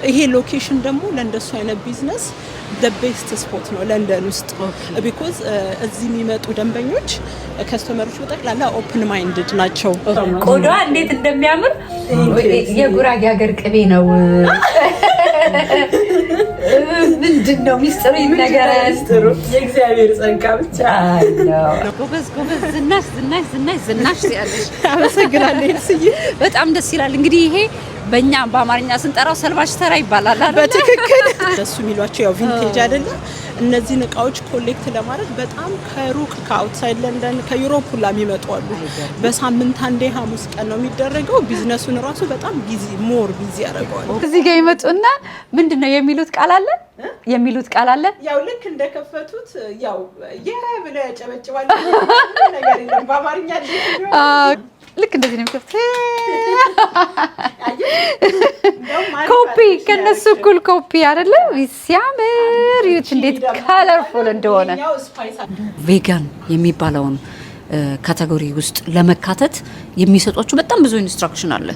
ይሄ ሎኬሽን ደግሞ ለእንደሱ አይነት ቢዝነስ the best spot ነው ለንደን ውስጥ because እዚህ የሚመጡ ደንበኞች ከስተመሮች በጠቅላላ ኦፕን ማይንድድ ናቸው። ቆዳዋ እንዴት እንደሚያምር የጉራጌ ሀገር ቅቤ ነው። ምንድነው ሚስጥሩ? ነገር ሚስጥሩ የእግዚአብሔር ጸጋ ብቻ ነው። ጎበዝ ዝናሽ ሲያለሽ አመሰግናለሁ ኤልስዬ፣ በጣም ደስ ይላል። እንግዲህ ይሄ በእኛ በአማርኛ ስንጠራው ሰልባጅ ተራ ይባላል አይደል? በትክክል ደሱ የሚሏቸው ያው ቪንቴጅ አይደለ? እነዚህ እቃዎች ኮሌክት ለማድረግ በጣም ከሩቅ ከአውትሳይድ ለንደን ከዩሮፕ ሁላ የሚመጡ አሉ። በሳምንት አንዴ ሐሙስ ቀን ነው የሚደረገው። ቢዝነሱን ራሱ በጣም ቢዚ ያደርገዋል። እዚህ ጋር ይመጡና ምንድነው የሚሉት ቃል አለ ያው ልክ እንደከፈቱት ያው ብለ ያጨበጭባል ነገር የለም በአማርኛ ልክ እንደዚህ ነው የሚከፍቱት። ኮፒ ከነሱ እኩል ኮፒ አይደለ? ሲያምር ይሁት እንዴት ከለርፉል እንደሆነ። ቬጋን የሚባለውን ካቴጎሪ ውስጥ ለመካተት የሚሰጧችሁ በጣም ብዙ ኢንስትራክሽን አለ።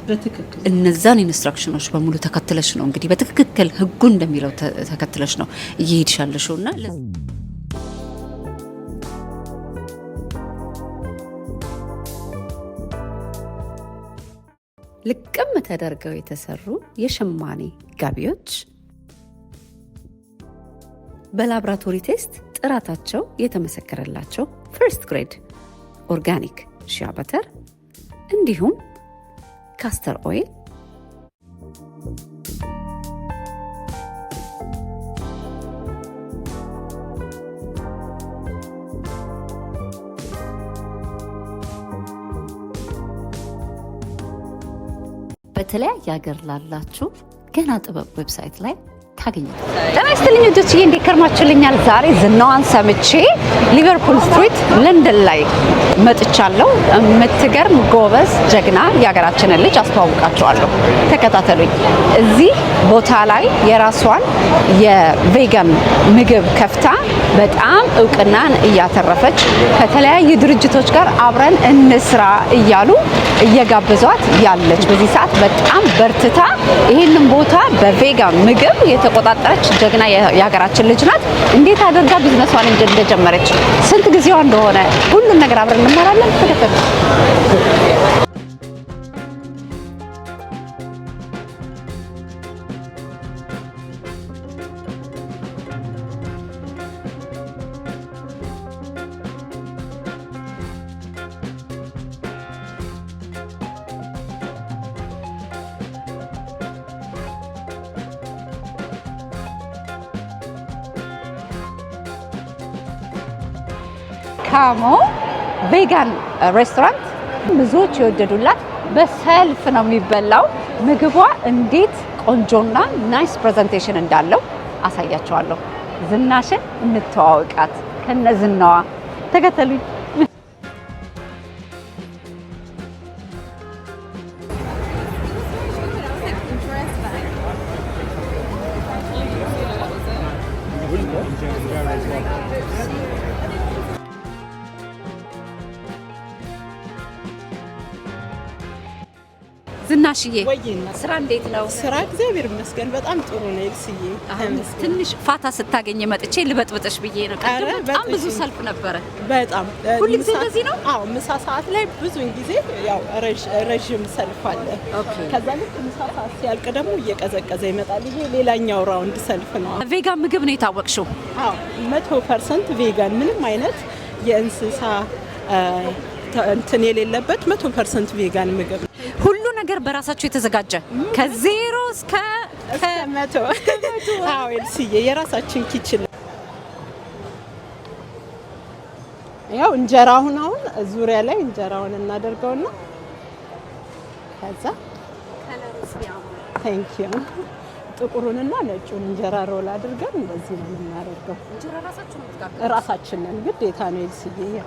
እነዛን ኢንስትራክሽኖች በሙሉ ተከትለሽ ነው እንግዲህ በትክክል ህጉ እንደሚለው ተከትለሽ ነው እየሄድሻለሽውና ልቅም ተደርገው የተሰሩ የሸማኔ ጋቢዎች በላብራቶሪ ቴስት ጥራታቸው የተመሰከረላቸው ፈርስት ግሬድ ኦርጋኒክ ሺያ በተር እንዲሁም ካስተር ኦይል በተለያየ ሀገር ላላችሁ ገና ጥበብ ዌብሳይት ላይ ታገኛላችሁ። ጤና ይስጥልኝ ልጆችዬ፣ እንዴት ከርማችሁልኛል? ዛሬ ዝናዋን ሰምቼ ሊቨርፑል ስትሪት ለንደን ላይ መጥቻለሁ። የምትገርም ጎበዝ ጀግና የሀገራችንን ልጅ አስተዋውቃችኋለሁ። ተከታተሉኝ። እዚህ ቦታ ላይ የራሷን የቬጋን ምግብ ከፍታ በጣም እውቅናን እያተረፈች ከተለያዩ ድርጅቶች ጋር አብረን እንስራ እያሉ እየጋበዟት ያለች በዚህ ሰዓት በጣም በርትታ ይሄንን ቦታ በቬጋን ምግብ የተቆጣጠረች ጀግና የሀገራችን ልጅ ናት። እንዴት አድርጋ ቢዝነሷን እንደጀመረች ስንት ጊዜዋ እንደሆነ ሁሉን ነገር አብረን እንማራለን። ተከታተሉ። ካሞ ቬጋን ሬስቶራንት ብዙዎች የወደዱላት በሰልፍ ነው የሚበላው። ምግቧ እንዴት ቆንጆና ናይስ ፕሬዘንቴሽን እንዳለው አሳያቸዋለሁ። ዝናሽን እንተዋወቃት ከነዝናዋ። ተከተሉኝ። ዝናሽዬ ስራ እንዴት ነው? ስራ እግዚአብሔር ይመስገን በጣም ጥሩ ነው ኤልስዬ። ትንሽ ፋታ ስታገኝ መጥቼ ልበጥብጥሽ ብዬ ነው። በጣም ብዙ ሰልፍ ነበረ። በጣም ሁሉ ጊዜ እንደዚህ ነው? አዎ ምሳ ሰዓት ላይ ብዙውን ጊዜ ያው ረጅም ሰልፍ አለ። ከዛ ልክ ምሳ ሰዓት ሲያልቅ ደግሞ እየቀዘቀዘ ይመጣል። ይሄ ሌላኛው ራውንድ ሰልፍ ነው። ቬጋን ምግብ ነው የታወቅሽው? አዎ 100% ቬጋን ምንም አይነት የእንስሳ እንትን የሌለበት 100% ቬጋን ምግብ ሁሉ ነገር በራሳችሁ የተዘጋጀ ከዜሮ እስከ 100። አዎ ኤልስዬ የራሳችን ኪችን ያው እንጀራውን አሁን ዙሪያ ላይ እንጀራውን እናደርገውና ከዛ ታንኪዩ ጥቁሩንና ነጩን እንጀራ ሮል አድርገን እንደዚህ ነው የምናደርገው። እንጀራ ራሳችሁ ነው ተጋር ራሳችንን ግዴታ ነው ኤልስዬ።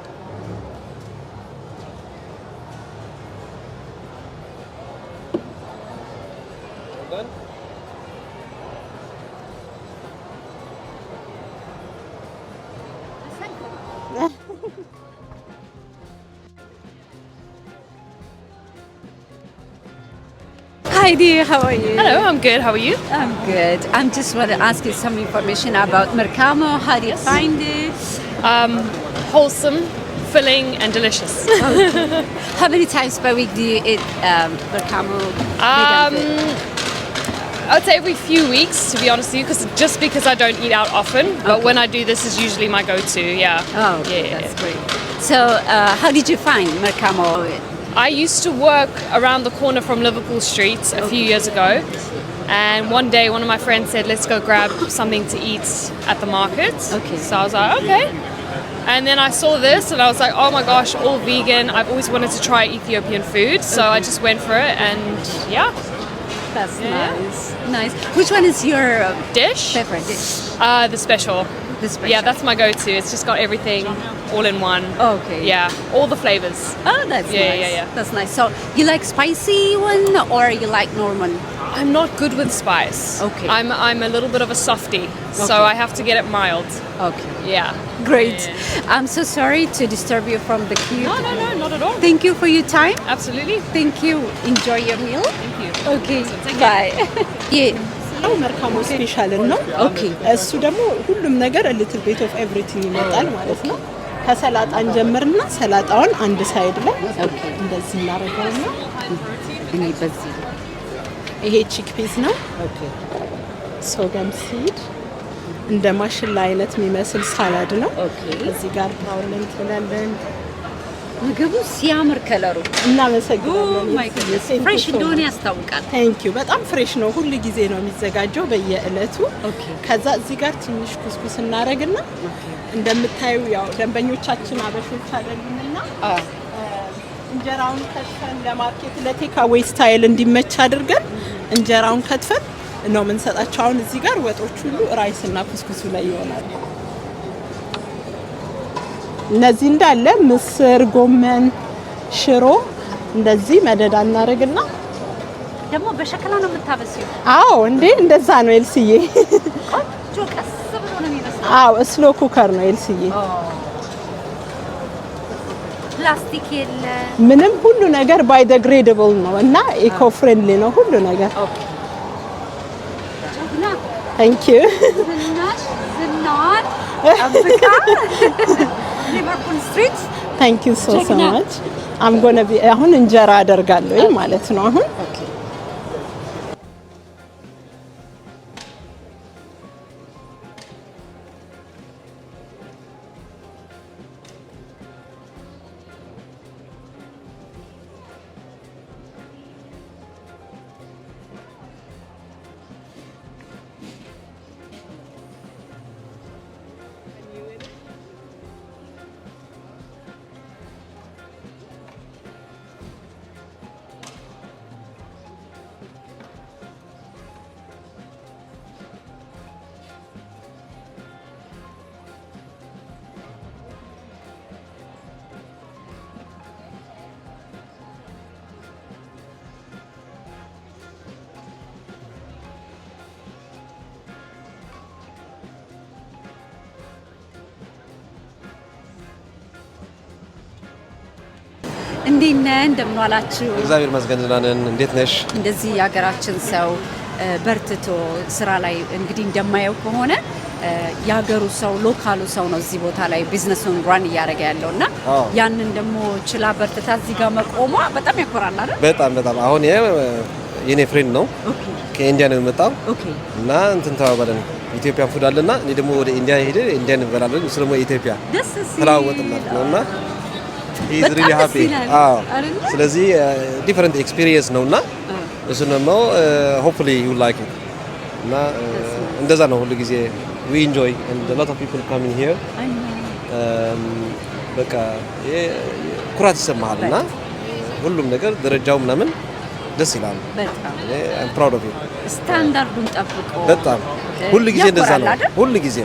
Hi dear, how are you? Hello, I'm good. How are you? I'm good. I just want to ask you some information about Mercamo. How do you find it? Wholesome, filling, and delicious. How many times per week do you eat Mercamo? I'd say every few weeks, to be honest with you, because I don't eat out often. But when I do, this is usually my go-to. Yeah. Oh, that's great. So, how did you find Mercamo? I used to work around the corner from Liverpool Street a few years ago. And one day, one of my friends said, let's go grab something to eat at the market. Okay. So I was like, okay. And then I saw this and I was like, oh my gosh, all vegan. I've always wanted to try Ethiopian food. So I just went for it and yeah. That's nice. Which one is your Dish? favorite dish? The special. The special. Yeah, that's my go-to. It's just got everything all in one. Okay. Yeah, all the flavors. Oh, that's Yeah, nice. yeah. That's nice. So, you like spicy one or you like normal? I'm not good with spice. Okay. I'm a little bit of a softie, so Okay. I have to get it mild. Okay. Yeah. Great. I'm so sorry to disturb you from the queue. No, not at all. Thank you for your time. Absolutely. Thank you. Enjoy your meal. Thank you. Okay. take Bye. yeah. ነው መርካሞ ስፔሻልን ነው። እሱ ደግሞ ሁሉም ነገር ሊትል ቤት ኦፍ ኤቭሪቲንግ ይመጣል ማለት ነው። ከሰላጣ እንጀምርና ሰላጣውን አንድ ሳይድ ላይ እንደዚህ እናደርገውና እኔ በዚህ ይሄ ቺክ ፒስ ነው። ሶገም ሲድ እንደ ማሽላ አይነት የሚመስል ሳላድ ነው። እዚህ ጋር ብራውን እንትላለን። ምግቡ ሲያምር ከለሩ እናመሰግናለን። ፍሬሽ እንደሆነ ያስታውቃል። ቴንክ ዩ በጣም ፍሬሽ ነው። ሁሉ ጊዜ ነው የሚዘጋጀው በየእለቱ። ከዛ እዚህ ጋር ትንሽ ኩስኩስ እናደርግና እንደምታዩ ያው ደንበኞቻችን አበሾች አይደሉምና እንጀራውን ከትፈን ለማርኬት ለቴካዌይ ስታይል እንዲመች አድርገን እንጀራውን ከትፈን ነው የምንሰጣቸው። አሁን እዚህ ጋር ወጦች ሁሉ ራይስ እና ኩስኩሱ ላይ ይሆናል። እነዚህ እንዳለ ምስር፣ ጎመን፣ ሽሮ እንደዚህ መደዳ እናደርግና ደግሞ በሸክላ ነው የምታበስዩ? አዎ እንዴ እንደዛ ነው ኤልሲዬ። ቆንጆ ቀስ ብሎ ነው የሚበስለው። አዎ ስሎ ኩከር ነው ኤልሲዬ። ፕላስቲክ የለ ምንም፣ ሁሉ ነገር ባዮዲግሬደብል ነው እና ኢኮ ፍሬንድሊ ነው ሁሉ ነገር። ታንክ ዩ ዝናዋን አብቃ ሊቨርፑል ስትሪት ታንክ ዩ ሶ ማች አም ጎና ቢ አሁን እንጀራ አደርጋለሁ ማለት ነው አሁን እንዴት ነህ? እንደምን ዋላችሁ? እግዚአብሔር ይመስገን ደህና ነን። እንዴት ነሽ? እንደዚህ የሀገራችን ሰው በርትቶ ስራ ላይ እንግዲህ እንደማየው ከሆነ የሀገሩ ሰው ሎካሉ ሰው ነው እዚህ ቦታ ላይ ቢዝነሱን ራን እያደረገ ያለውና ያንን ደግሞ ችላ በርትታ እዚህ ጋር መቆሟ በጣም ያኮራል አይደል? በጣም አሁን የኔ ፍሬንድ ነው ከኢንዲያ ነው የመጣው እና እንትን ተባባለን ኢትዮጵያ ፉድ አለና እኔ ደግሞ ወደ ኢንዲያ ሄደ ኢንዲያን እንበላለን እሱ ደግሞ ኢትዮጵያ ተራወጥን ማለት ነውና he's really happy ስለዚህ ዲፈረንት ኤክስፒሪየንስ ነውና እሱ ነው hopefully you like it እና እንደዛ ነው ሁሉ ጊዜ we enjoy and a lot of people coming here በቃ ኩራት ይሰማልና ሁሉም ነገር ደረጃው ምናምን ደስ ይላል። በጣም I'm proud of you ስታንዳርዱን ጠብቆ በጣም ሁሉ ጊዜ እንደዛ ነው ሁሉ ጊዜ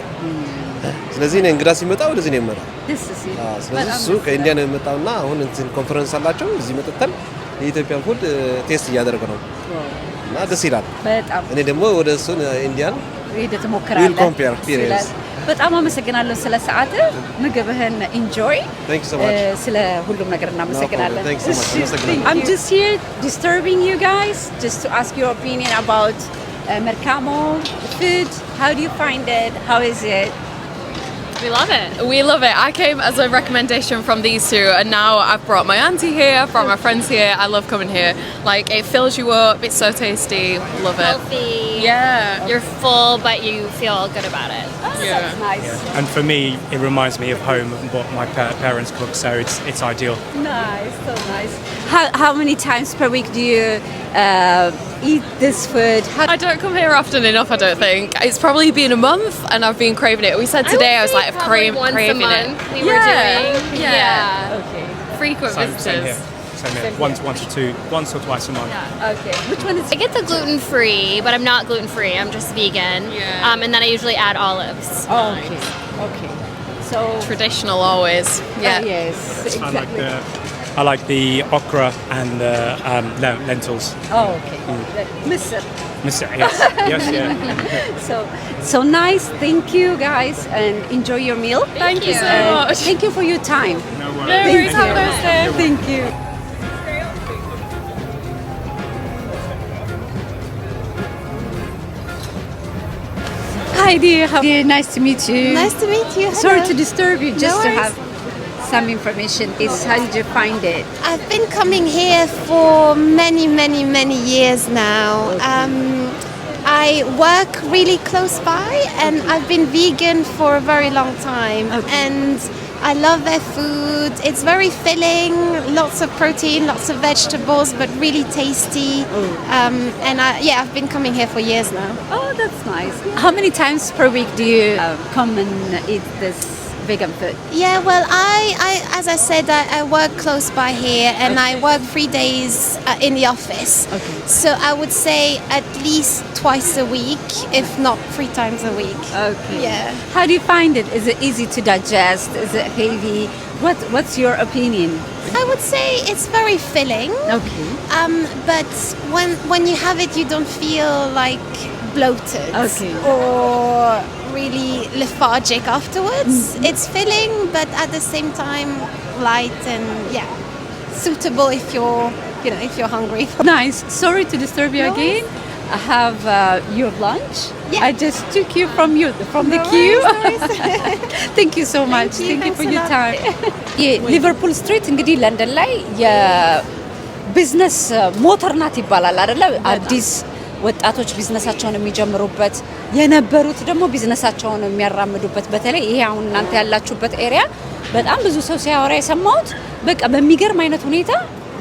ስለዚህ እኔ እንግዳ ሲመጣ ወደዚህ ነው የመጣው። ስለዚህ እሱ ከኢንዲያ ነው የመጣውና አሁን እንትን ኮንፈረንስ አላቸው እዚህ መጥተን የኢትዮጵያን ፉድ ቴስት እያደረገ ነው እና ደስ ይላል በጣም። እኔ ደግሞ ወደ እሱ ኢንዲያን ሄደ ተሞክራለህ? ዊል ኮምፔር ፒሪየስ በጣም አመሰግናለሁ ስለ ሰዓት ምግብህን enjoy Thank you so much. ስለ ሁሉም ነገር እናመሰግናለን No problem. Thanks so much. Thank I'm just here disturbing you guys just to ask your opinion about Mercamo food. How do you find it? How is it? We love it. We love it. I came as a recommendation from these two, and now I've brought my auntie here, I've brought my friends here. I love coming here. Like, it fills you up. It's so tasty. Love it. Healthy. Yeah. You're full, but you feel good about it. Yeah. That's nice. And for me, it reminds me of home and what my parents cook, so it's ideal. Nice, so nice. How many times per week do you eat this food? I don't come here often enough, I don't think. It's probably been a month and I've been craving it. We said today I was like craving once a it. month we were doing. Yeah. Okay. Frequent Same visitors. here. Same here. Once or twice a month. Okay. Which one is I get the gluten-free, but I'm not gluten-free. I'm just vegan. Yeah. And then I usually add olives. Oh, okay. Okay. So Traditional always. Yeah. yes, exactly. I like the okra and the lentils. Oh, okay. Mr. Yes, yes, yeah. So nice. Thank you guys and enjoy your meal. Thank you so And much. Thank you for your time. No No worries. worries, have a nice day. Thank you. Hi dear, how are you? Nice to meet you. Nice to meet you. Sorry Hello. to disturb you, just to worries. have some information. How did you find it? I've been coming here for many years now. I work really close by and I've been vegan for a very long time. And I love their food. It's very filling, lots of protein, lots of vegetables, but really tasty. I've been coming here for years now. Oh, that's nice. How many times per week do you come and eat this vegan food? Yeah, well, as I said, I work close by here, and I work 3 days in the office. Okay. So I would say at least twice a week, if not 3 times a week. Okay. Yeah. How do you find it? Is it easy to digest? Is it heavy? What's your opinion? I would say it's very filling. Okay. But when you have it, you don't feel like bloated Okay. or really lethargic afterwards. It's filling, but at the same time light and suitable if you're hungry. Nice. Sorry to disturb you again. I have your lunch. Yeah. I just took you from the No queue. worries. Thank you so much. Thank you Thanks for a your lot. time. ሊቨርፑል ስትሪት እንግዲህ ለንደን ላይ የቢዝነስ ሞተር ናት ይባላል አይደለ? አዲስ ወጣቶች ቢዝነሳቸውን የሚጀምሩበት የነበሩት ደግሞ ቢዝነሳቸውን የሚያራምዱበት በተለይ ይሄ አሁን እናንተ ያላችሁበት ኤሪያ በጣም ብዙ ሰው ሲያወራ የሰማሁት በቃ በሚገርም አይነት ሁኔታ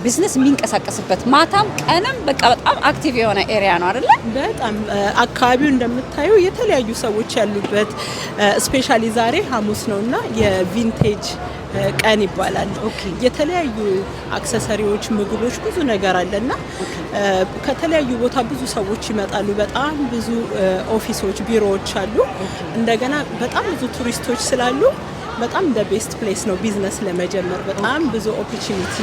ቢዝነስ የሚንቀሳቀስበት ማታም ቀንም በቃ በጣም አክቲቭ የሆነ ኤሪያ ነው አይደለ? በጣም አካባቢው እንደምታዩ የተለያዩ ሰዎች ያሉበት ስፔሻሊ ዛሬ ሐሙስ ነውና የቪንቴጅ ቀን ይባላል። የተለያዩ አክሰሰሪዎች፣ ምግቦች፣ ብዙ ነገር አለና ከተለያዩ ቦታ ብዙ ሰዎች ይመጣሉ። በጣም ብዙ ኦፊሶች፣ ቢሮዎች አሉ። እንደገና በጣም ብዙ ቱሪስቶች ስላሉ በጣም the best place ነው ቢዝነስ ለመጀመር። በጣም ብዙ ኦፖርቹኒቲ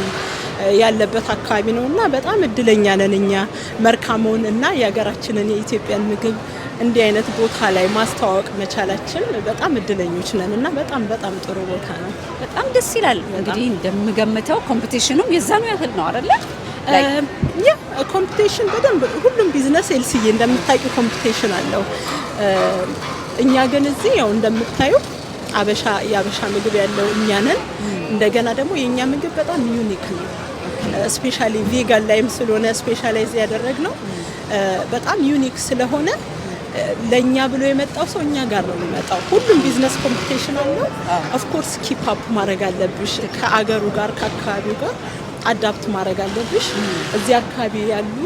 ያለበት አካባቢ ነውና በጣም እድለኛ ነን እኛ መርካሞን እና የሀገራችንን የኢትዮጵያን ምግብ እንዲህ አይነት ቦታ ላይ ማስተዋወቅ መቻላችን በጣም እድለኞች ነን እና በጣም ጥሩ ቦታ ነው። በጣም ደስ ይላል። እንግዲህ እንደምገምተው ኮምፒቲሽኑም የዛኑ ያህል ነው አይደለ? ኮምፒቲሽን በደንብ ሁሉም ቢዝነስ ኤልሲዬ እንደምታውቂው ኮምፒቲሽን አለው። እኛ ግን እዚህ ያው እንደምታዩ የአበሻ ምግብ ያለው እኛ ነን። እንደገና ደግሞ የኛ ምግብ በጣም ዩኒክ ነው። ስፔሻሊ ቬጋን ላይም ስለሆነ ስፔሻላይዝ ያደረግነው በጣም ዩኒክ ስለሆነ ለኛ ብሎ የመጣው ሰው እኛ ጋር ነው የሚመጣው። ሁሉም ቢዝነስ ኮምፒቲሽን አለው። ኦፍ ኮርስ ኪፕ አፕ ማድረግ አለብሽ ከአገሩ ጋር ከአካባቢው ጋር አዳፕት ማድረግ አለብሽ። እዚህ አካባቢ ያሉ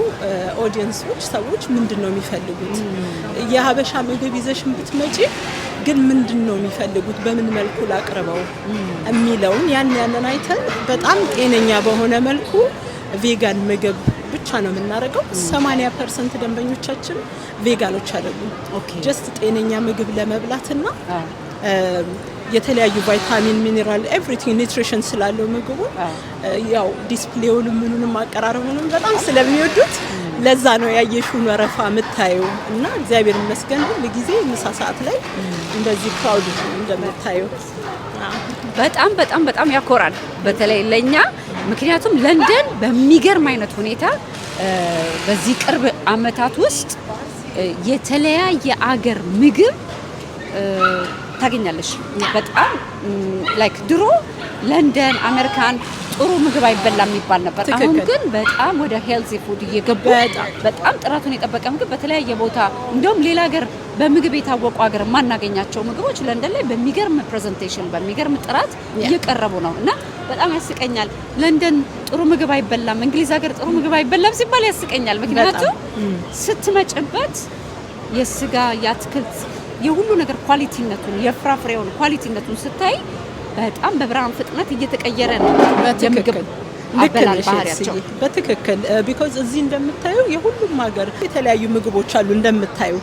ኦዲየንሶች ሰዎች ምንድነው የሚፈልጉት? የሀበሻ ምግብ ይዘሽን ብትመጪ ግን ምንድነው የሚፈልጉት? በምን መልኩ ላቅርበው የሚለውን ያንን አይተን በጣም ጤነኛ በሆነ መልኩ ቬጋን ምግብ ብቻ ነው የምናደርገው። 80% ደንበኞቻችን ቬጋኖች አይደሉም። ጀስት ጤነኛ ምግብ ለመብላትና የተለያዩ ቫይታሚን፣ ሚኒራል፣ ኤቭሪቲንግ ኒውትሪሽን ስላለው ምግቡ ያው ዲስፕሌውን ምኑንም አቀራረቡንም በጣም ስለሚወዱት ለዛ ነው ያየሽውን ወረፋ የምታዩ እና እግዚአብሔር ይመስገን ሁሉ ጊዜ ምሳ ሰዓት ላይ እንደዚህ ክራውድ ነው እንደምታዩ። በጣም በጣም በጣም ያኮራል በተለይ ለኛ ምክንያቱም ለንደን በሚገርም አይነት ሁኔታ በዚህ ቅርብ አመታት ውስጥ የተለያየ አገር ምግብ ታገኛለሽ። በጣም ላይክ ድሮ ለንደን አሜሪካን ጥሩ ምግብ አይበላም ይባል ነበር። አሁን ግን በጣም ወደ ሄልዚ ፉድ እየገቡ በጣም ጥራቱን የጠበቀ ምግብ በተለያየ ቦታ እንደውም ሌላ ሀገር በምግብ የታወቁ ሀገር ማናገኛቸው ምግቦች ለንደን ላይ በሚገርም ፕሬዘንቴሽን በሚገርም ጥራት እየቀረቡ ነው እና በጣም ያስቀኛል። ለንደን ጥሩ ምግብ አይበላም፣ እንግሊዝ ሀገር ጥሩ ምግብ አይበላም ሲባል ያስቀኛል። ምክንያቱም ስትመጭበት የስጋ የአትክልት የሁሉ ነገር ኳሊቲነቱን የፍራፍሬውን ኳሊቲነቱን ስታይ በጣም በብርሃን ፍጥነት እየተቀየረ ነው የምግብ አበላል ባህሪያቸው። በትክክል ቢኮዝ እዚህ እንደምታዩ የሁሉም ሀገር የተለያዩ ምግቦች አሉ እንደምታዩ።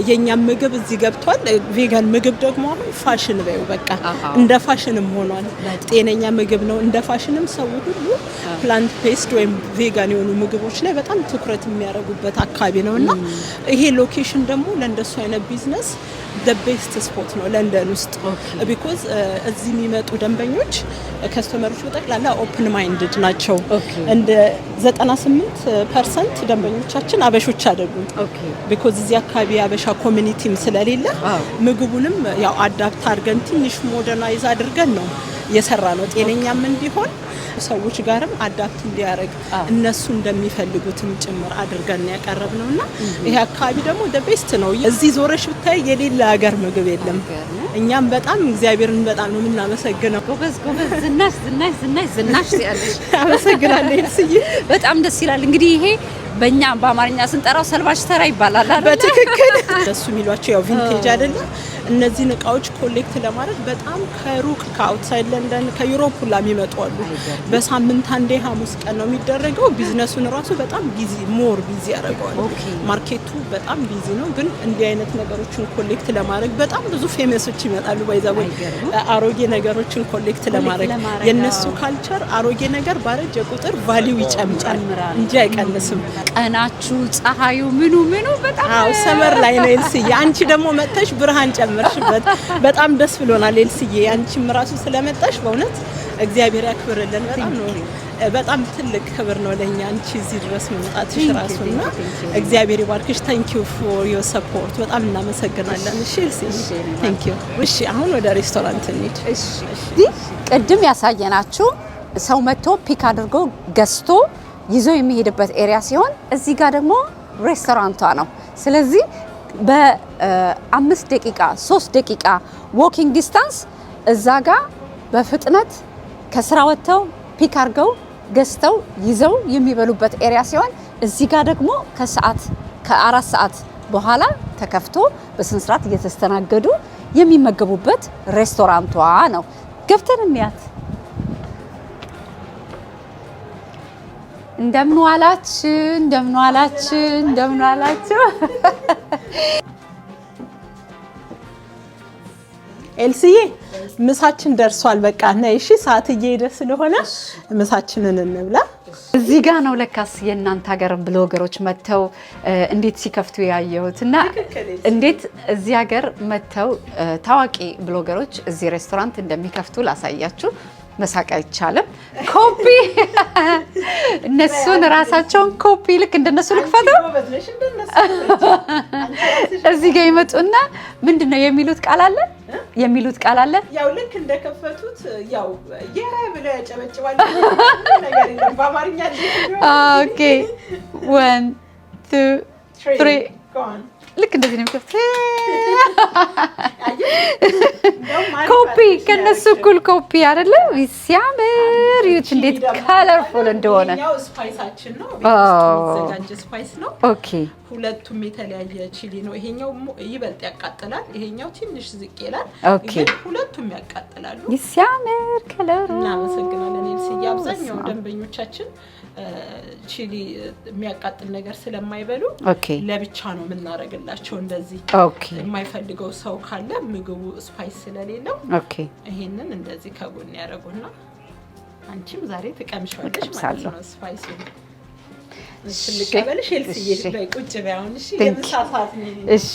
የኛም ምግብ እዚህ ገብቷል። ቬጋን ምግብ ደግሞ አሁን ፋሽን ነው በቃ እንደ ፋሽንም ሆኗል። ጤነኛ ምግብ ነው እንደ ፋሽንም ሰው ሁሉ ፕላንት ቤስድ ወይም ቬጋን የሆኑ ምግቦች ላይ በጣም ትኩረት የሚያደርጉበት አካባቢ ነውና ይሄ ሎኬሽን ደግሞ ለእንደሱ አይነት ቢዝነስ the best spot ነው ለንደን ውስጥ because እዚህ የሚመጡ ደንበኞች ከስተመሮች በጠቅላላ ኦፕን ማይንድድ ናቸው። እንደ 98% ደንበኞቻችን አበሾች አይደሉም። because እዚህ አካባቢ አበሻ ኮሚኒቲም ስለሌለ ምግቡንም ያው አዳፕት አድርገን ትንሽ ሞደርናይዝ አድርገን ነው የሰራ ነው። ጤነኛም እንዲሆን ሰዎች ጋርም አዳፕት እንዲያደርግ እነሱ እንደሚፈልጉትም ጭምር አድርገን ያቀርብነውና ይሄ አካባቢ ደግሞ the best ነው። እዚህ ዞረሽ ብታይ የሌላ ሀገር ምግብ የለም። እኛም በጣም እግዚአብሔርን በጣም ነው የምናመሰግነው። ጎበዝ ዝናሽ ያለሽ አመሰግናለሁ ኤልስዬ። በጣም ደስ ይላል። እንግዲህ ይሄ በእኛ በአማርኛ ስንጠራው ሰልባሽ ተራ ይባላል አይደል? በትክክል እሱ የሚሏቸው ያው ቪንቴጅ አይደለም። እነዚህን እቃዎች ኮሌክት ለማድረግ በጣም ከሩቅ ከአውትሳይድ ለንደን ከዩሮፕ ሁላ የሚመጡ አሉ። በሳምንት አንዴ ሐሙስ ቀን ነው የሚደረገው። ቢዝነሱን ራሱ በጣም ቢዚ ያደርገዋል። ማርኬቱ በጣም ቢዚ ነው። ግን እንዲህ አይነት ነገሮችን ኮሌክት ለማድረግ በጣም ብዙ ፌመሶች ይመጣሉ። ባይዛው አሮጌ ነገሮችን ኮሌክት ለማድረግ የነሱ ካልቸር አሮጌ ነገር ባረጀ ቁጥር ቫልዩ ይጨምራል እንጂ አይቀንስም። ቀናችሁ ፀሐዩ ምኑ በጣም ሰመር ላይ ነው ኤልስዬ። አንቺ ደግሞ መጥተሽ ብርሃን ጨመርሽበት። በጣም ደስ ብሎናል ኤልስዬ። አንቺም ራሱ ስለመጣሽ በእውነት እግዚአብሔር ያክብርልን። በጣም ትልቅ ክብር ነው ለኛ አንቺ እዚህ ድረስ መምጣትሽ ራሱና እግዚአብሔር ይባርክሽ። ታንክ ዩ ፎር ዮር ሰፖርት። በጣም እናመሰግናለን። እሺ ኤልስዬ ታንክ ዩ። እሺ አሁን ወደ ሬስቶራንት እንሂድ። እሺ ቅድም ያሳየናችሁ ሰው መጥቶ ፒክ አድርጎ ገዝቶ ይዞ የሚሄድበት ኤሪያ ሲሆን እዚህ ጋር ደግሞ ሬስቶራንቷ ነው። ስለዚህ በ5 ደቂቃ 3 ደቂቃ ዎኪንግ ዲስታንስ እዛ ጋር በፍጥነት ከስራ ወጥተው ፒክ አድርገው ገዝተው ይዘው የሚበሉበት ኤሪያ ሲሆን እዚህ ጋር ደግሞ ከ4 ሰዓት በኋላ ተከፍቶ በስነ ስርዓት እየተስተናገዱ የሚመገቡበት ሬስቶራንቷ ነው። ገብተን እንያት። እንደምን ዋላችሁ። ኤልስዬ ምሳችን ደርሷል። በቃ ነይ እሺ፣ ሰዓት እየሄደ ስለሆነ ምሳችንን እንብላ። እዚህ ጋር ነው ለካስ የእናንተ ሀገር ብሎገሮች መተው እንዴት ሲከፍቱ ያየሁትና እንዴት እዚህ ሀገር መተው ታዋቂ ብሎገሮች እዚህ ሬስቶራንት እንደሚከፍቱ ላሳያችሁ። መሳቅ አይቻልም። ኮፒ እነሱን ራሳቸውን ኮፒ ልክ እንደነሱ ልክፈተው እዚህ ጋር ይመጡና ምንድነው የሚሉት ቃል አለ ያው ልክ እንደከፈቱት ያው ብለው ያጨበጭባሉ ነገር የለም በአማርኛ። ኦኬ 1 2 3 ልክ እንደዚህ ነው የሚከፍቱት። ኮፒ ከነሱ እኩል ኮፒ አይደለ? ሲያምር ይሁት እንዴት ከለርፉል እንደሆነ። ያው ስፓይሳችን ነው የሚዘጋጅ ስፓይስ ነው። ኦኬ ሁለቱም የተለያየ ቺሊ ነው። ይሄኛው ይበልጥ ያቃጥላል፣ ይሄኛው ትንሽ ዝቅ ይላል። ግን ሁለቱም ያቃጥላሉ። ሲያምር ከለሩ። እናመሰግናለን ኤልስዬ። አብዛኛው ደንበኞቻችን ቺሊ የሚያቃጥል ነገር ስለማይበሉ ለብቻ ነው የምናረግላቸው እንደዚህ። የማይፈልገው ሰው ካለ ምግቡ ስፓይስ ስለሌለው ይሄንን እንደዚህ ከጎን ያረጉና አንቺም ዛሬ ተቀምሻለሽ ማለት ነው ስፓይስ። ልቀበልሽ ኤልሲዬ በይ ቁጭ በይ አሁን እሺ የምሳ ሰዓት ነው እሺ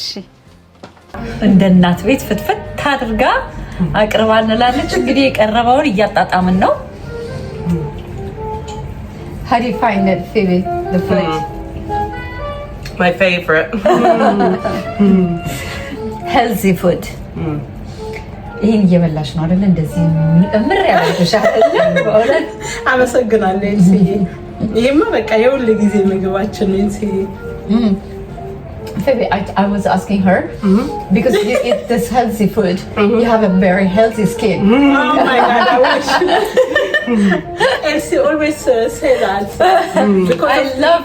እንደ እናት ቤት ፍትፍት አድርጋ አቅርባልናለች እንግዲህ የቀረበውን እያጣጣምን ነው How do you find it, Phoebe, the food? My favorite. Healthy food. ይሄን እየበላሽ ነው አይደል እንደዚህ እምር ያለሽሻል በእውነት አመሰግናለሁ ኤልሲዬ ይሄማ በቃ የሁሉ ጊዜ ምግባችን ነው ኤልሲዬ Phoebe, I was asking her because you eat this healthy food, you have a very healthy skin. Oh my God, I wish. Elsie always say that. I love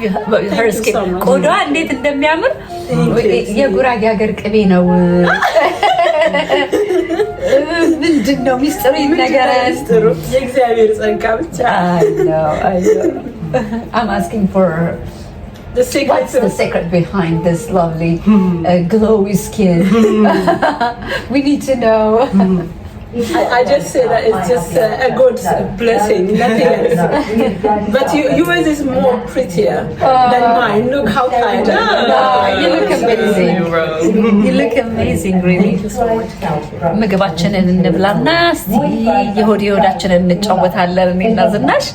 her skin. ቆዳዋ እንዴት እንደሚያምር የጉራጌ ሀገር ቅቤ ነው ምንድነው ሚስጥሩ ይነገራል የእግዚአብሔር ጸጋ ብቻ I know I'm asking for what's the secret behind this lovely glowy skin we need to know I just say that it's just a good blessing, nothing else. But yours is more prettier than mine. Look how tight. You look amazing. You look amazing, really. ምግባችንን እንብላና እስቲ የሆድ የሆዳችንን እንጫወታለን እኔና ዝናሽ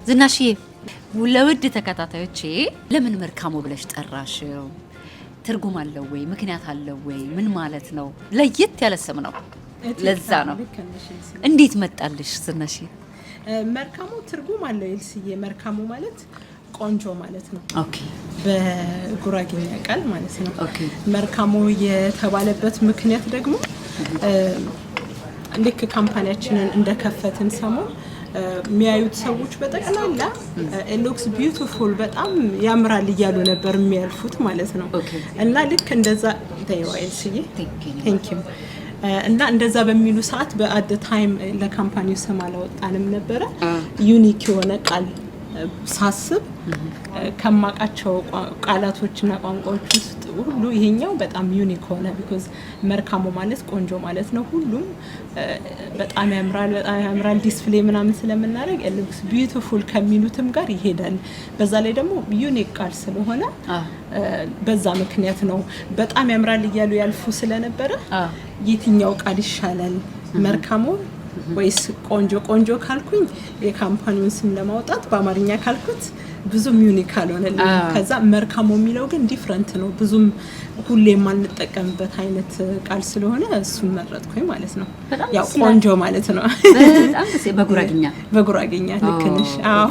ዝናሽዬ ለውድ ተከታታዮቼ ለምን መልካሙ ብለሽ ጠራሽው ትርጉም አለው ወይ ምክንያት አለው ወይ ምን ማለት ነው ለየት ያለ ስም ነው ለዛ ነው እንዴት መጣልሽ ዝናሽዬ መልካሙ ትርጉም አለው ኤልሲዬ መልካሙ ማለት ቆንጆ ማለት ነው ኦኬ በጉራጌኛ ቃል ማለት ነው ኦኬ መልካሙ የተባለበት ምክንያት ደግሞ ልክ ካምፓኒያችንን እንደከፈትን ሰሞን የሚያዩት ሰዎች በጠቅላላ it looks beautiful በጣም ያምራል እያሉ ነበር የሚያልፉት ማለት ነው እና ልክ እንደዛ ታይዋይልሲዬ thank you እና እንደዛ በሚሉ ሰዓት በአት ታይም ለካምፓኒው ስም አላወጣንም ነበር ዩኒክ የሆነ ቃል ሳስብ ከማቃቸው ቃላቶችና ቋንቋዎች ውስጥ ሁሉ ይሄኛው በጣም ዩኒክ ሆነ because መልካሙ ማለት ቆንጆ ማለት ነው ሁሉም በጣም ያምራል ዲስፕሌይ ምናምን ስለምናደርግ it looks beautiful ከሚሉትም ጋር ይሄዳል በዛ ላይ ደግሞ ዩኒክ ቃል ስለሆነ በዛ ምክንያት ነው በጣም ያምራል እያሉ ያልፉ ስለነበረ የትኛው ቃል ይሻላል መልካሙ ወይስ ቆንጆ ካልኩኝ የካምፓኒውን ስም ለማውጣት በአማርኛ ካልኩት ብዙም ዩኒክ አልሆነልኝ ከዛ መልካሙ የሚለው ግን ዲፈረንት ነው ብዙም ሁሌ ማንጠቀምበት አይነት ቃል ስለሆነ እሱን መረጥኩኝ ማለት ነው ያው ቆንጆ ማለት ነው በጣም ደስ በጉራጌኛ ልክ ነሽ አዎ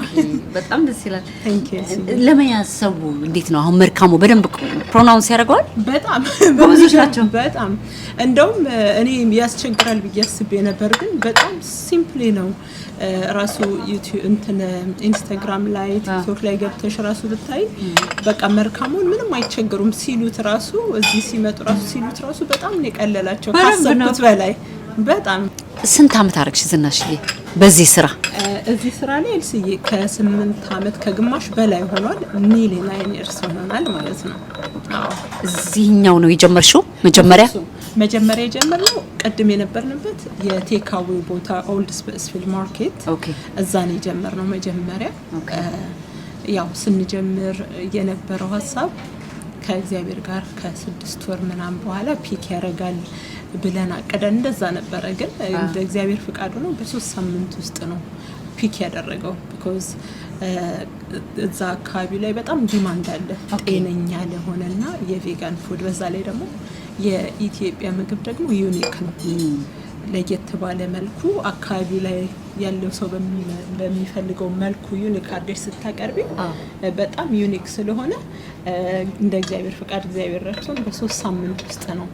በጣም ደስ ይላል thank you ለመያዝ ሰው እንዴት ነው አሁን መልካሙ በደንብ ፕሮናውንስ ያደርገዋል በጣም ብዙዎች ናቸው በጣም እንደውም እኔ ያስቸግራል ብዬ አስቤ ነበር ግን በጣም ሲምፕሊ ነው ራሱ ዩቲዩብ ኢንስታግራም ላይ ቲክቶክ ላይ ገብተሽ ራሱ ብታይ በቃ መልካሙን ምንም አይቸገሩም ሲሉት ራሱ እዚህ ሲመጡ ራሱ ሲሉት ራሱ በጣም ነው የቀለላቸው ካሰብኩት በላይ በጣም ስንት አመት አረግሽ ዝናሽዬ በዚህ ስራ እዚህ ስራ ላይ ኤልሲዬ ከ8 አመት ከግማሽ በላይ ሆኗል ኒሊ 9 years ሆኗል ማለት ነው አዎ እዚህኛው ነው የጀመርሽው መጀመሪያ የጀመርነው ቀድም የነበርንበት የቴካዊ ቦታ ኦልድ ስፔስፊልድ ማርኬት እዛ ነው የጀመርነው መጀመሪያ ያው ስንጀምር የነበረው ሐሳብ ከእግዚአብሔር ጋር ከ6 ወር ምናምን በኋላ ፒክ ያረጋል ብለን አቀደን እንደዛ ነበር ግን እንደ እግዚአብሔር ፍቃድ ነው በ3 ሳምንት ውስጥ ነው ፒክ ያደረገው because እዛ አካባቢ ላይ በጣም ዲማንድ አለ ጤነኛ ለሆነና የቬጋን ፉድ በዛ ላይ ደግሞ የኢትዮጵያ ምግብ ደግሞ ዩኒክ ነው ለየት ባለ መልኩ አካባቢ ላይ ያለው ሰው በሚፈልገው መልኩ ዩኒክ አድርገሽ ስታቀርቢ በጣም ዩኒክ ስለሆነ እንደ እግዚአብሔር ፍቃድ እግዚአብሔር ረድቶን በ3 ሳምንት ውስጥ ነው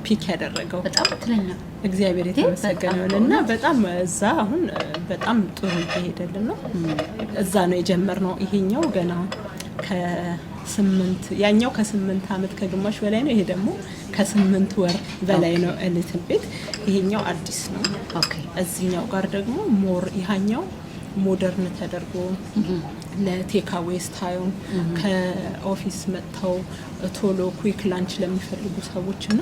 ፒክ ያደረገው በጣም ትለኛ እግዚአብሔር የተመሰገነ ይሁንና በጣም እዛ አሁን በጣም ጥሩ እየሄደልን ነው እዛ ነው የጀመርነው ይሄኛው ገና ያኛው ከ8 አመት ከግማሽ በላይ ነው ይሄ ደግሞ ከ8 ወር በላይ ነው እልትን ቤት ይሄኛው አዲስ ነው እዚህኛው ጋር ደግሞ ሞር ይሃኛው ሞደርን ተደርጎ ለቴካዌይ ስታይል ከኦፊስ መጥተው ቶሎ ኩዊክ ላንች ለሚፈልጉ ሰዎችና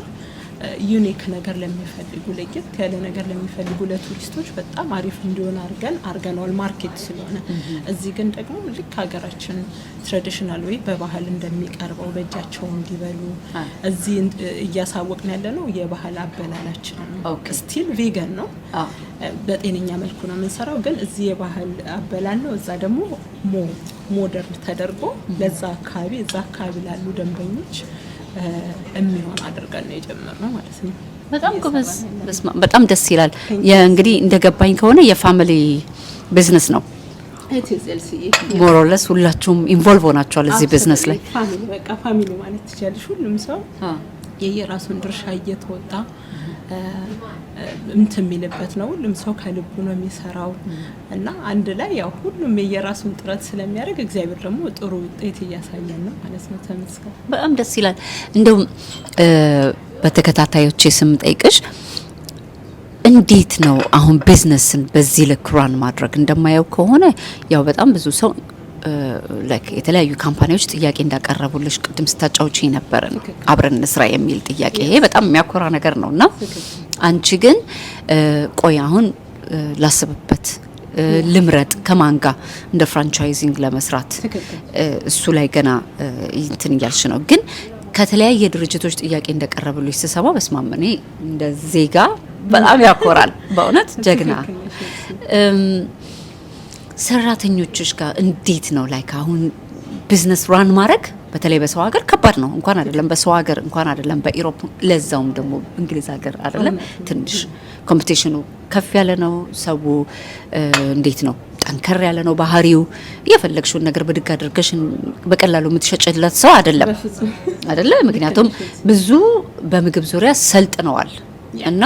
ዩኒክ ነገር ለሚፈልጉ ለየት ያለ ነገር ለሚፈልጉ ለቱሪስቶች በጣም አሪፍ እንዲሆን አርገናል ማርኬት ስለሆነ እዚህ ግን ደግሞ ልክ ሀገራችን ትራዲሽናል ወይ በባህል እንደሚቀርበው በእጃቸው እንዲበሉ እዚህ እያሳወቅን ያለ ነው የባህል አበላላችን ነው ስቲል ቬጋን ነው በጤነኛ መልኩ ነው የምንሰራው ግን እዚህ የባህል አበላል ነው እዛ ደግሞ ሞደርን ተደርጎ ለዛ አካባቢ ላሉ ደንበኞች የሚሆን አድርገን ነው የጀመርነው ማለት ነው በጣም ጎበዝ በጣም ደስ ይላል እንግዲህ እንደገባኝ ከሆነ የፋሚሊ ቢዝነስ ነው ሞሮለስ ሁላችሁም ኢንቮልቭ ሆናችኋል እዚህ ቢዝነስ ላይ ፋሚሊ ማለት ትችላለሽ ሁሉም ሰው የየራሱን ድርሻ እየተወጣ እንትን የሚልበት ነው ሁሉም ሰው ከልቡ ነው የሚሰራው እና አንድ ላይ ያው ሁሉም የየራሱን ጥረት ስለሚያደርግ እግዚአብሔር ደግሞ ጥሩ ውጤት እያሳየን ነው ማለት ነው ተመስገን በጣም ደስ ይላል እንደው በተከታታዮች ስም ጠይቅሽ እንዴት ነው አሁን ቢዝነስን በዚህ ልክ ራን ማድረግ እንደማየው ከሆነ ያው በጣም ብዙ ሰው ላይክ የተለያዩ ካምፓኒዎች ጥያቄ እንዳቀረቡልሽ ቅድም ስታጫውጪ ነበር አብረን እንስራ የሚል ጥያቄ ይሄ በጣም የሚያኮራ ነገር ነውና አንቺ ግን ቆይ አሁን ላስብበት ልምረጥ ከማንጋ እንደ ፍራንቻይዚንግ ለመስራት እሱ ላይ ገና እንትን እያልሽ ነው ግን ከተለያየ ድርጅቶች ጥያቄ እንደቀረቡልሽ ተሰማ በስማመኔ እንደ ዜጋ በጣም ያኮራል በእውነት ጀግና ሰራተኞችሽ ጋር እንዴት ነው ላይክ አሁን ቢዝነስ ራን ማድረግ በተለይ በሰው ሀገር ከባድ ነው እንኳን አይደለም በሰው ሀገር እንኳን አይደለም በኢሮፕ ለዛውም ደግሞ እንግሊዝ ሀገር አይደለም ትንሽ ኮምፒቲሽኑ ከፍ ያለ ነው ሰው እንዴት ነው ጠንከር ያለ ነው ባህሪው የፈለግሽውን ነገር በድግ አድርገሽ በቀላሉ የምትሸጭለት ሰው አይደለም ምክንያቱም ብዙ በምግብ ዙሪያ ሰልጥነዋል እና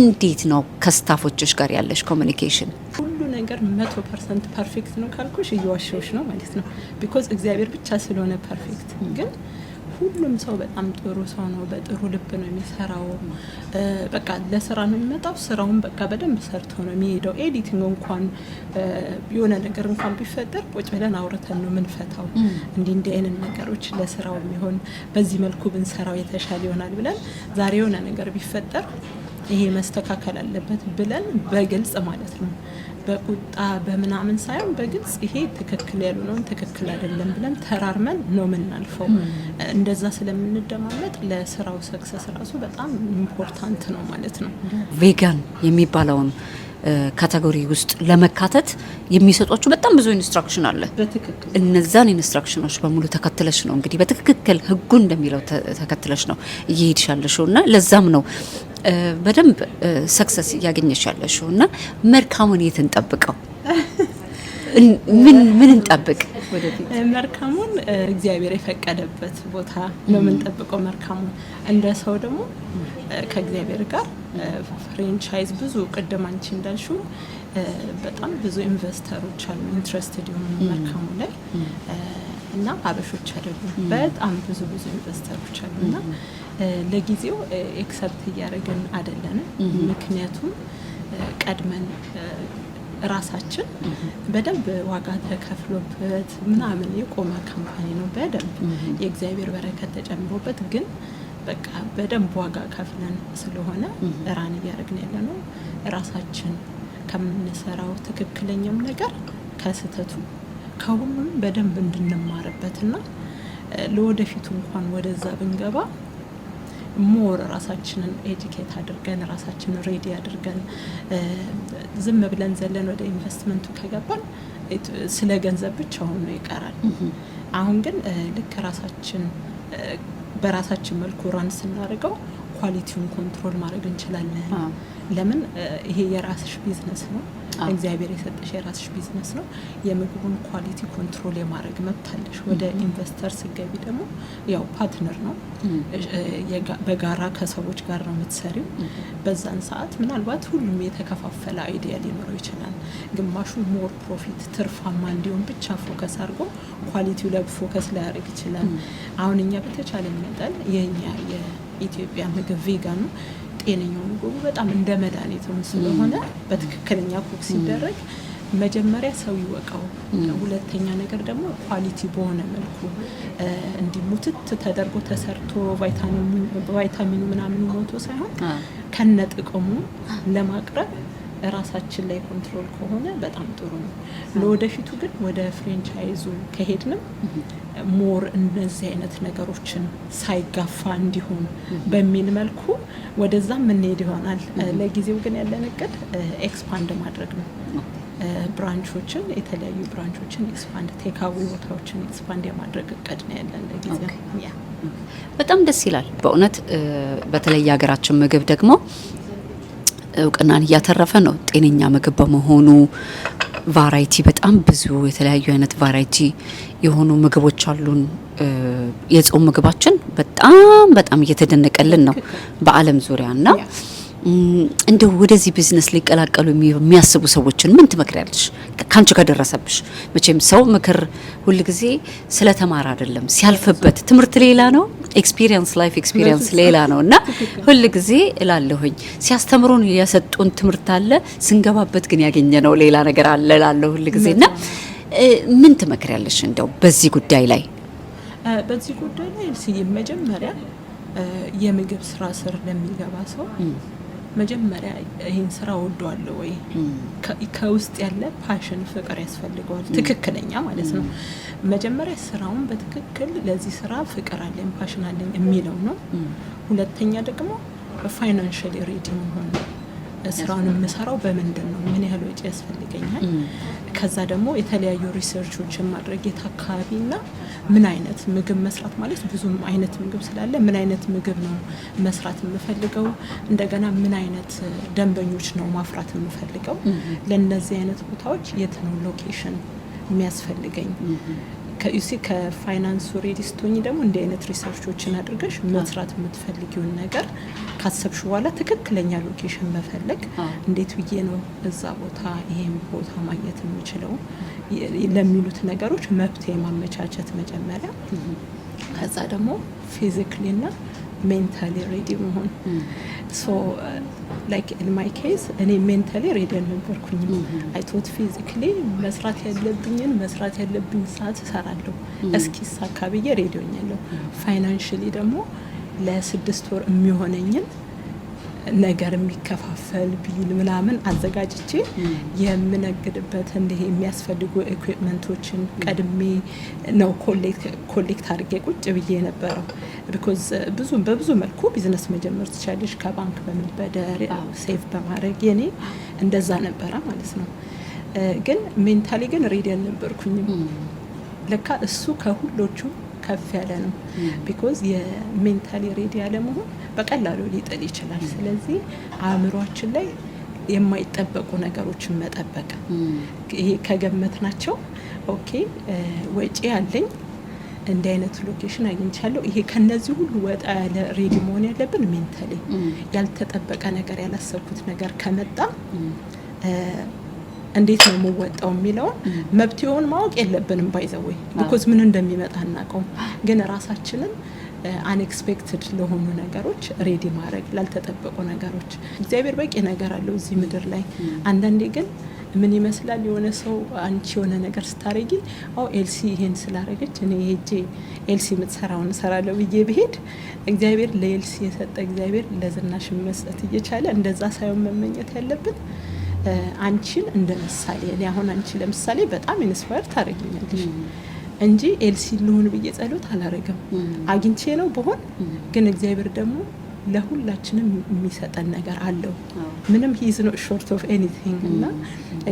እንዴት ነው ከስታፎችሽ ጋር ያለሽ ኮሙኒኬሽን ነገር 100% ፐርፌክት ነው ካልኩሽ እየዋሸሁሽ ነው ማለት ነው ቢኮዝ እግዚአብሔር ብቻ ስለሆነ ፐርፌክት ግን ሁሉም ሰው በጣም ጥሩ ሰው ነው በጥሩ ልብ ነው የሚሰራው በቃ ለስራ ነው የሚመጣው ስራውን በቃ በደንብ ሰርቶ ነው የሚሄደው ኤዲቲንግ እንኳን የሆነ ነገር እንኳን ቢፈጠር ቁጭ ብለን አውርተን ነው የምንፈታው እንዲህ አይነት ነገሮች ለስራው የሚሆን በዚህ መልኩ ብንሰራው የተሻለ ይሆናል ብለን ዛሬ የሆነ ነገር ቢፈጠር ይሄ መስተካከል አለበት ብለን በግልጽ ማለት ነው በቁጣ በመናምን ሳይሆን በግልጽ ይሄ ትክክል ያልሆነውን ትክክል አይደለም ብለን ተራርመን ነው የምናልፈው እንደዛ ስለምንደማመጥ ለስራው ሰክሰስ ራሱ በጣም ኢምፖርታንት ነው ማለት ነው ቬጋን የሚባለውን ካቴጎሪ ውስጥ ለመካተት የሚሰጧችሁ በጣም ብዙ ኢንስትራክሽን አለ በትክክል እነዛን ኢንስትራክሽኖች በሙሉ ተከትለሽ ነው እንግዲህ በትክክል ህጉ እንደሚለው ተከትለሽ ነው እየሄድሻለሽውና ለዛም ነው በደንብ ሰክሰስ ያገኘሽ ያለሽውና መልካሙን የትንጠብቀው ምን እንጠብቅ ወደፊት መልካሙን እግዚአብሔር የፈቀደበት ቦታ ነው የምንጠብቀው መልካሙን እንደ ሰው ደግሞ ከእግዚአብሔር ጋር ፍራንቻይዝ ብዙ ቅድም አንቺ እንዳልሽው በጣም ብዙ ኢንቨስተሮች አሉ ኢንትረስትድ የሆኑ መልካሙ ላይ እና አበሾች አይደሉም በጣም ብዙ ኢንቨስተሮች አሉና ለጊዜው ኤክሰፕት እያደረግን አይደለም ምክንያቱም ቀድመን ራሳችን በደንብ ዋጋ ተከፍሎበት ምናምን የቆመ ካምፓኒ ነው በደንብ የእግዚአብሔር በረከት ተጨምሮበት ግን በቃ በደንብ ዋጋ ከፍለን ስለሆነ ራን እያደረግን ያለ ነው ራሳችን ከምንሰራው ትክክለኛም ነገር ከስተቱ ከሁሉም በደንብ እንድንማርበትና ለወደፊቱ እንኳን ወደዛ ብንገባ ሞር ራሳችንን ኤዱኬት አድርገን ራሳችንን ሬዲ አድርገን ዝም ብለን ዘለን ወደ ኢንቨስትመንቱ ከገባን ስለ ገንዘብ ብቻ ሆኖ ይቀራል አሁን ግን ልክ ራሳችን በራሳችን መልኩ ራን ስናደርገው ኳሊቲውን ኮንትሮል ማድረግ እንችላለን ለምን ይሄ የራስሽ ቢዝነስ ነው እግዚአብሔር የሰጠሽ የራስሽ ቢዝነስ ነው የምግቡን ኳሊቲ ኮንትሮል የማድረግ መብት አለሽ ወደ ኢንቨስተር ሲገቢ ደግሞ ያው ፓርትነር ነው በጋራ ከሰዎች ጋር ነው የምትሰሪው በዛን ሰዓት ምናልባት ሁሉም የተከፋፈለ አይዲያ ሊኖረው ይችላል ግማሹ ሞር ፕሮፊት ትርፋማ እንዲሆን ብቻ ፎከስ አድርጎ ኳሊቲው ላይ ፎከስ ላይ ያደርግ ይችላል አሁን እኛ በተቻለ መጠን የኛ የኢትዮጵያ ምግብ ቬጋን ነው ጤነኛው ምግቡ በጣም እንደ መድኃኒትም ስለሆነ በትክክለኛ ኩክ ሲደረግ መጀመሪያ ሰው ይወቀው ሁለተኛ ነገር ደግሞ ኳሊቲ በሆነ መልኩ እንዲሙትት ተደርጎ ተሰርቶ ቫይታሚኑ ምናምን ሞቶ ሳይሆን ከነጥቅሙ ለማቅረብ ራሳችን ላይ ኮንትሮል ከሆነ በጣም ጥሩ ነው ለወደፊቱ ግን ወደ ፍራንቻይዙ ከሄድንም ሞር እነዚህ አይነት ነገሮችን ሳይጋፋ እንዲሆን በሚል መልኩ ወደዛ ምን ሄድ ይሆናል ለጊዜው ግን ያለን እቅድ ኤክስፓንድ ማድረግ ነው ብራንቾችን የተለያዩ ብራንቾችን ኤክስፓንድ ቴካዊ ቦታዎችን ኤክስፓንድ የማድረግ እቅድ ነው ያለን ለጊዜው ያ በጣም ደስ ይላል በእውነት በተለይ ሀገራችን ምግብ ደግሞ እውቅናን እያተረፈ ነው ጤነኛ ምግብ በመሆኑ ቫራይቲ በጣም ብዙ የተለያዩ አይነት ቫራይቲ የሆኑ ምግቦች አሉን የጾም ምግባችን በጣም እየተደነቀልን ነው በአለም ዙሪያና እንደው ወደዚህ ቢዝነስ ሊቀላቀሉ የሚያስቡ ሰዎችን ምን ትመክሪያለሽ ካንቺ ከደረሰብሽ መቼም ሰው ምክር ሁሉ ጊዜ ስለተማረ አይደለም ሲያልፍበት ትምርት ሌላ ነው ላይፍ ኤክስፒሪየንስ ሌላ ነውና ሁሉ ጊዜ እላለሁኝ ሲያስተምሩን ያሰጡን ትምርት አለ ስንገባበት ግን ያገኘነው ሌላ ነገር አለ እላለሁ ሁሉ ጊዜና ምን ትመክሪያለሽ እንደው በዚህ ጉዳይ ላይ መጀመሪያ የምግብ ስራ ስር ለሚገባ ሰው መጀመሪያ ይሄን ስራ ወደዋለሁ ወይ ከውስጥ ያለ ፓሽን ፍቅር ያስፈልገዋል ትክክለኛ ማለት ነው መጀመሪያ ስራውን በትክክል ለዚህ ስራ ፍቅር አለኝ ፓሽን አለኝ የሚለው ነው ሁለተኛ ደግሞ ፋይናንሻሊ ሬዲ መሆን ስራውን የምሰራው በመንደነው ምን ያህል ወጪ ያስፈልገኛል ከዛ ደግሞ የተለያዩ ሪሰርቾችን ማድረግ የታካቢና ምን አይነት ምግብ መስራት ማለት ብዙም አይነት ምግብ ስላለ ምን አይነት ምግብ ነው መስራት የምፈልገው እንደገና ምን አይነት ደንበኞች ነው ማፍራት የምፈልገው ለነዚህ አይነት ቦታዎች የት ነው ሎኬሽን የሚያስፈልገኝ ከፋይናንስ ሬዲ ስትሆኚ ደግሞ እንዲህ አይነት ሪሰርቾችን አድርገሽ መስራት የምትፈልጊውን ነገር ካሰብሽ በኋላ ትክክለኛ ሎኬሽን መፈለግ እንዴት ብዬ ነው እዛ ቦታ ይሄን ቦታ ማግኘት የምችለው ለሚሉት ነገሮች መብት የማመቻቸት መጀመሪያ ከዛ ደግሞ ፊዚካሊና ሜንታሊ ሬዲ መሆን ሶ like in my case እኔ mentally ready ነበርኩኝ I thought physically መስራት ያለብኝ ሰዓት እሰራለሁ እስኪሳካ ብዬ ሬዲ ሆኛለሁ financially ደግሞ ለ6 ወር የሚሆነኝን ነገር የሚከፋፈል ቢል ምናምን አዘጋጅቼ የምነግድበት እንደ የሚያስፈልጉ ኢኩዊፕመንቶችን ቀድሜ ነው ኮሌክት አድርጌ ቁጭ ብዬ ነበረው because በብዙ መልኩ ቢዝነስ መጀመር ትችላለሽ ከባንክ በመበደር ሴቭ በማድረግ የኔ እንደዛ ነበረ ማለት ነው ግን ሜንታሊ ግን ሬዲ ነበርኩኝ ለካ እሱ ከሁሎቹ ከፍ ያለ ነው because የሜንታሊ ሬዲ ያለ መሆን በቀላሉ ሊጥል ይችላል ስለዚህ አእምሮአችን ላይ የማይጠበቁ ነገሮችን መጠበቅ ይሄ ከገመትናቸው ኦኬ ወጪ ያለኝ እንደ አይነት ሎኬሽን አግኝቻለሁ ይሄ ከነዚህ ሁሉ ወጣ ያለ ሬዲ መሆን ያለብን ሜንታሊ ያልተጠበቀ ነገር ያላሰብኩት ነገር ከመጣ እንዴት ነው የምወጣው የሚለው መብትውን ማወቅ የለብንም ባይዘው because ምን እንደሚመጣ እናቀው ግን ራሳችንን unexpected ለሆኑ ነገሮች ሬዲ ማድረግ ላልተጠበቁ ነገሮች እግዚአብሔር በቂ ነገር አለው እዚህ ምድር ላይ አንዳንዴ ግን ምን ይመስላል የሆነ ሰው አንቺ የሆነ ነገር ስታረጊ ኤልሲ ይሄን ስላረገች እኔ ሄጄ ኤልሲ የምትሰራውን ሰራለው ብዬ ብሄድ እግዚአብሔር ለኤልሲ የሰጠ እግዚአብሔር ለዝናሽ መስጠት እየቻለ እንደዛ ሳይሆን መመኘት ያለብን አንቺን እንደምሳሌ እኔ አሁን አንቺ ለምሳሌ በጣም ኢንስፓየር ታረጊኛለሽ እንጂ ኤልሲ ልሁን ብዬ ጸሎት አላረግም አግኝቼ ነው በሆን ግን እግዚአብሔር ደግሞ ለሁላችንም የሚሰጠን ነገር አለው ምንም he is not short of anything እና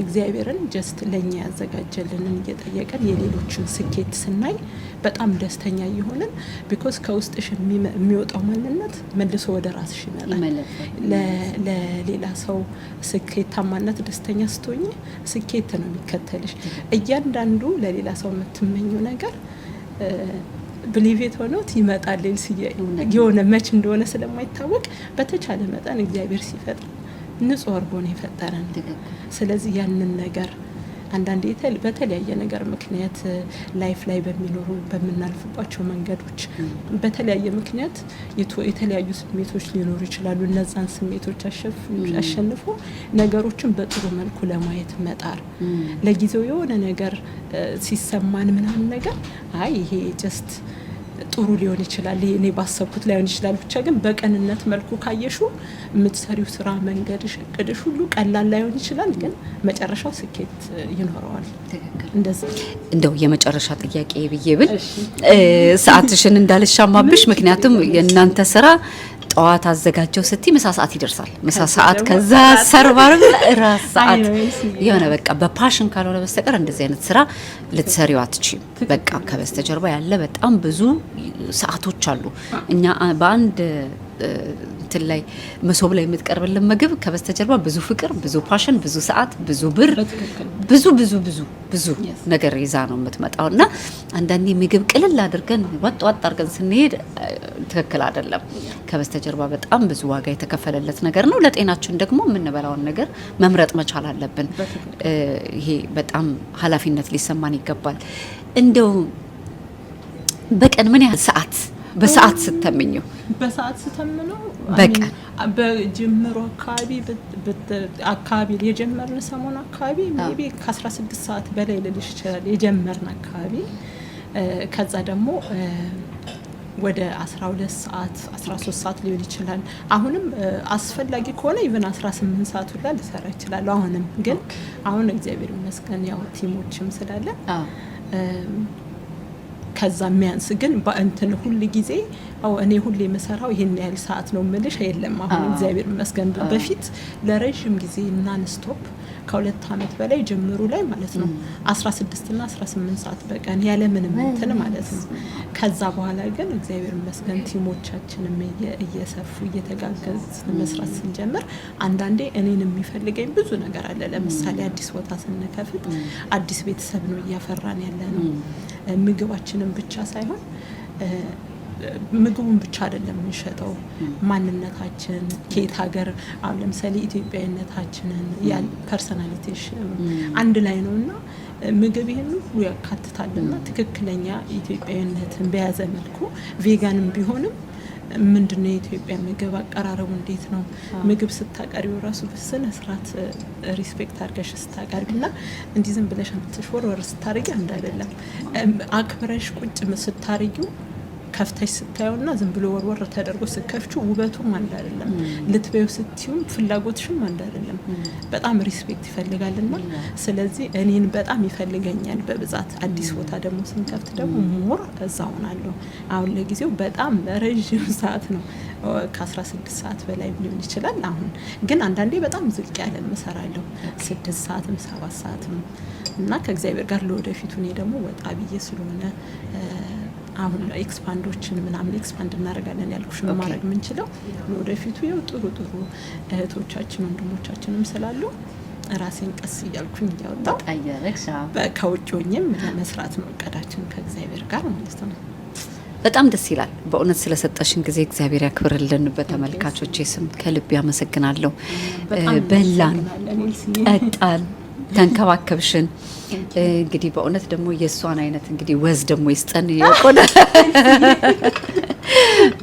እግዚአብሔርን just ለኛ ያዘጋጀልንን እየጠየቀን የሌሎችን ስኬት ስናይ በጣም ደስተኛ ይሆናል because ከውስጥሽ የሚወጣው ማንነት መልሶ ወደ ራስሽ ይመጣል ለሌላ ሰው ስኬታማነት ደስተኛ ስትሆኚ ስኬት ነው የሚከተልሽ እያንዳንዱ ለሌላ ሰው የምትመኘው ነገር ብሊቬት ሆኖት ይመጣል የሆነ መች እንደሆነ ስለማይታወቅ በተቻለ መጠን እግዚአብሔር ሲፈጥር ንጹህ አርጎ ነው የፈጠረን ስለዚህ ያንን ነገር አንዳንዴ በተለያየ ነገር ምክንያት ላይፍ ላይ በምናልፍባቸው መንገዶች በተለያየ ምክንያት የተለያዩ ስሜቶች ሊኖሩ ይችላሉ። እነዛን ስሜቶች አሸንፎ ነገሮችን በጥሩ መልኩ ለማየት መጣር ለጊዜው የሆነ ነገር ሲሰማን ምናምን ነገር አይ ይሄ ጀስት ጥሩ ሊሆን ይችላል እኔ ባሰብኩት ላይሆን ይችላል ብቻ ግን በቀንነት መልኩ ካየሹ የምትሰሪው ስራ መንገድሽ እቅድሽ ሁሉ ቀላል ላይሆን ይችላል ግን መጨረሻው ስኬት ይኖረዋል። እንደው የመጨረሻ ጥያቄ ብዬብል ሰዓትሽን እንዳልሻማብሽ ምክንያቱም የእናንተ ስራ ጠዋት አዘጋጀው ስቲ ምሳ ሰዓት ይደርሳል። ምሳ ሰዓት ከዛ ሰርቫር ራስ ሰዓት የሆነ በቃ በፓሽን ካልሆነ በስተቀር እንደዚህ አይነት ስራ ልትሰሪው አትችይም። በቃ ከበስተጀርባ ያለ በጣም ብዙ ሰዓቶች አሉ። እኛ በአንድ እንትን ላይ መሶብ ላይ የምትቀርብልን ምግብ ከበስተጀርባ ብዙ ፍቅር፣ ብዙ ፓሽን፣ ብዙ ሰዓት፣ ብዙ ብር፣ ብዙ ነገር ይዛ ነው የምትመጣውና አንዳንዴ ምግብ ቅልል አድርገን ወጥ አድርገን ስንሄድ ትክክል አይደለም። ከበስተጀርባ በጣም ብዙ ዋጋ የተከፈለለት ነገር ነው። ለጤናችን ደግሞ የምንበላውን ነገር መምረጥ መቻል አለብን። ይሄ በጣም ኃላፊነት ሊሰማን ይገባል። እንደው በቀን ምን ያህል ሰዓት በሰዓት ስተምኘው በሰዓት ስተምነው በቃ በጅምሮ አካባቢ የጀመርን ሰሞን አካባቢ ሜቢ ከ16 ሰዓት በላይ ልልሽ ይችላል የጀመርን አካባቢ ከዛ ደግሞ ወደ 12 ሰዓት 13 ሰዓት ሊሆን ይችላል። አሁንም አስፈላጊ ከሆነ ኢቭን 18 ሰዓት ሁላ ልሰራ ይችላል። አሁንም ግን አሁን እግዚአብሔር ይመስገን ያው ቲሞችም ስላለ ከዛ የሚያንስ ግን በእንትን ሁሉ ጊዜ እኔ ሁሌ መሰራው ይሄን ያህል ሰዓት ነው ምልሽ የለም። አሁን እግዚአብሔር ይመስገን በፊት ለረጅም ጊዜ ናን ስቶፕ ከሁለት አመት በላይ ጀምሩ ላይ ማለት ነው 16 እና 18 ሰዓት በቀን ያለ ምንም እንትን ማለት ነው። ከዛ በኋላ ግን እግዚአብሔር ይመስገን ቲሞቻችንም እየሰፉ እየተጋገዙ መስራት ስንጀምር አንዳንዴ እኔን የሚፈልገኝ ብዙ ነገር አለ። ለምሳሌ አዲስ ቦታ ስንከፍት አዲስ ቤተሰብ ነው እያፈራን ያለ ነው። ምግባችንን ብቻ ሳይሆን ምግቡን ብቻ አይደለም የምንሸጠው ማንነታችን ከየት ሀገር አሁን ለምሳሌ ኢትዮጵያዊነታችንን ያን ፐርሰናሊቲሽን አንድ ላይ ነውና ምግብ ይሄን ሁሉ ያካትታልና ትክክለኛ ኢትዮጵያዊነትን በያዘ መልኩ ቬጋንም ቢሆንም ምንድነው የኢትዮጵያ ምግብ አቀራረቡ እንዴት ነው? ምግብ ስታቀርቢው ራሱ በስነ ስርዓት ሪስፔክት አድርገሽ ስታቀርቢና እንዲህ ዝም ብለሽ አትሽወር ስታረጊ አንድ አይደለም። አክብረሽ ቁጭ ስታረጊው ከፍተሽ ስታዩና ዝም ብሎ ወርወር ተደርጎ ስከፍቹ ውበቱም አንድ አይደለም። ልትበዩ ስትዩም ፍላጎትሽም አንድ አይደለም። በጣም ሪስፔክት ይፈልጋልና ስለዚህ እኔን በጣም ይፈልገኛል በብዛት። አዲስ ቦታ ደግሞ ስንከፍት ደግሞ ሞር እዛውናለሁ። አሁን ለጊዜው በጣም ረጅም ሰዓት ነው ከ16 ሰዓት በላይ ሊሆን ይችላል። አሁን ግን አንዳንዴ በጣም ዝቅ ያለ መሰራለሁ 6 ሰዓትም 7 ሰዓትም እና ከእግዚአብሔር ጋር ለወደፊቱ እኔ ደግሞ ወጣ ብዬ ስለሆነ አሁን ኤክስፓንዶችን ምናምን ኤክስፓንድ እናደርጋለን ያልኩሽ ነው ማድረግ የምንችለው ለወደፊቱ ያው ጥሩ ወንድሞቻችን ወንድሞቻችንም ስላሉ ራሴን ቀስ እያልኩኝ እያወጣሁ ከውጭ ሆኜም ለመስራት ነው እቅዳችን ከእግዚአብሔር ጋር ማለት ነው። በጣም ደስ ይላል በእውነት ስለሰጠሽን ጊዜ እግዚአብሔር ያክብርልን። በተመልካቾቼ ስም ከልብ ያመሰግናለሁ። በላን ጠጣን ተንከባከብሽን እንግዲህ በእውነት ደግሞ የሷን አይነት እንግዲህ ወዝ ደግሞ ይስጠን ይቆዳ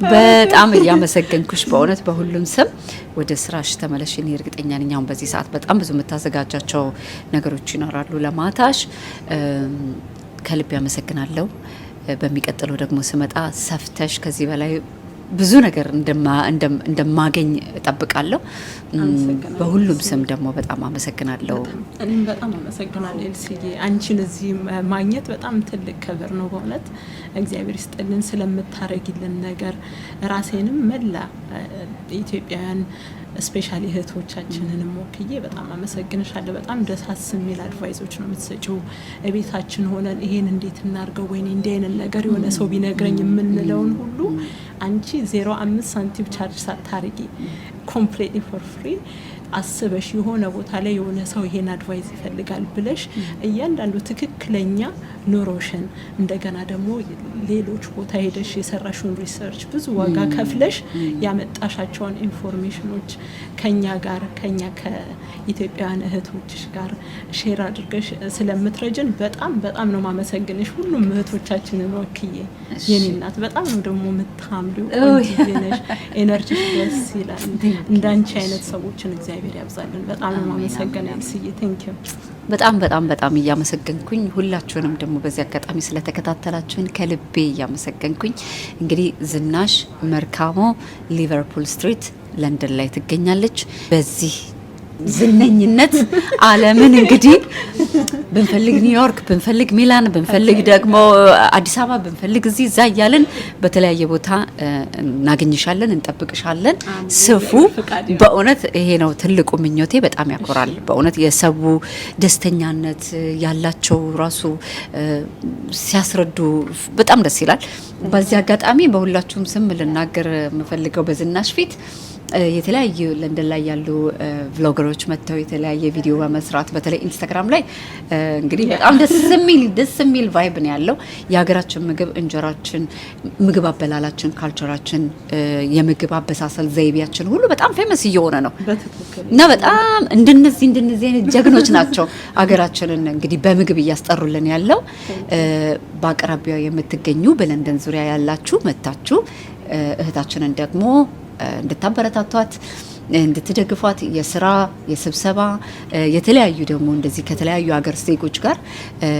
በጣም ያመሰግንኩሽ በእውነት በሁሉም ስም። ወደ ስራሽ ተመለሽን እርግጠኛ ነኝ። አሁን በዚህ ሰዓት በጣም ብዙ የምታዘጋጃቸው ነገሮች ይኖራሉ ለማታሽ። ከልብ ያመሰግናለሁ። በሚቀጥለው ደግሞ ስመጣ ሰፍተሽ ከዚህ በላይ ብዙ ነገር እንደማገኝ እጠብቃለሁ። በሁሉም ስም ደግሞ በጣም አመሰግናለሁ። እኔም በጣም አመሰግናለሁ ኤልሲዬ። አንቺን እዚህ ማግኘት በጣም ትልቅ ክብር ነው በእውነት። እግዚአብሔር ይስጥልን ስለምታረጊልን ነገር። ራሴንም መላ ኢትዮጵያውያን ስፔሻሊ እህቶቻችንንም ወክዬ በጣም አመሰግንሻለሁ። በጣም ደሳስ የሚል አድቫይሶች ነው የምትሰጪው። ቤታችን ሆነን ይሄን እንዴት እናርገው ወይኔ እንዲህ አይነት ነገር የሆነ ሰው ቢነግረኝ የምንለውን ሁሉ አንቺ 0.5 ሳንቲም ቻርጅ ሳታርጊ ኮምፕሊትሊ ፎር ፍሪ አስበሽ የሆነ ቦታ ላይ የሆነ ሰው ይሄን አድቫይስ ይፈልጋል ብለሽ እያንዳንዱ ትክክለኛ ኑሮሽን እንደገና ደግሞ ሌሎች ቦታ ሄደሽ የሰራሽውን ሪሰርች ብዙ ዋጋ ከፍለሽ ያመጣሻቸውን ኢንፎርሜሽኖች ከኛ ከኢትዮጵያውያን እህቶችሽ ጋር ሼር አድርገሽ ስለምትረጅን በጣም ነው ማመሰግንሽ ሁሉም እህቶቻችንን ወክዬ የኔ እናት በጣም ነው ደግሞ የምታምሪው ቆንጆነሽ ኤነርጂሽ ደስ ይላል እንዳንቺ አይነት ሰዎችን እግዚአብሔር ያብዛልን በጣም ነው ማመሰግናለሁ ስዬ ቴንኪው በጣም እያመሰገንኩኝ ሁላችሁንም ደግሞ በዚህ አጋጣሚ ስለተከታተላችሁን ከልቤ እያመሰገንኩኝ እንግዲህ ዝናሽ መርካሞ ሊቨርፑል ስትሪት ለንደን ላይ ትገኛለች በዚህ ዝነኝነት ዓለምን እንግዲህ ብንፈልግ ኒውዮርክ ብንፈልግ ሚላን ብንፈልግ ደግሞ አዲስ አበባ ብንፈልግ እዚህ እዛ ያለን በተለያየ ቦታ እናገኝሻለን እንጠብቅሻለን ስፉ በእውነት ይሄ ነው ትልቁ ምኞቴ በጣም ያኮራል በእውነት የሰው ደስተኛነት ያላቸው ራሱ ሲያስረዱ በጣም ደስ ይላል በዚህ አጋጣሚ በሁላችሁም ስም ልናገር የምፈልገው በዝናሽ ፊት የተለያዩ ለንደን ላይ ያሉ ቭሎገሮች መተው የተለያየ ቪዲዮ በመስራት በተለይ ኢንስታግራም ላይ እንግዲህ በጣም ደስ የሚል ቫይብ ነው ያለው የሀገራችን ምግብ እንጀራችን ምግብ አበላላችን ካልቸራችን የምግብ አበሳሰል ዘይቤያችን ሁሉ በጣም ፌመስ እየሆነ ነው እና በጣም እንደነዚህ አይነት ጀግኖች ናቸው ሀገራችንን እንግዲህ በምግብ እያስጠሩልን ያለው በአቅራቢያው የምትገኙ በለንደን ዙሪያ ያላችሁ መታችሁ እህታችንን ደግሞ እንድታበረታቷት እንድትደግፏት የስራ የስብሰባ የተለያዩ ደግሞ እንደዚህ ከተለያዩ ሀገር ዜጎች ጋር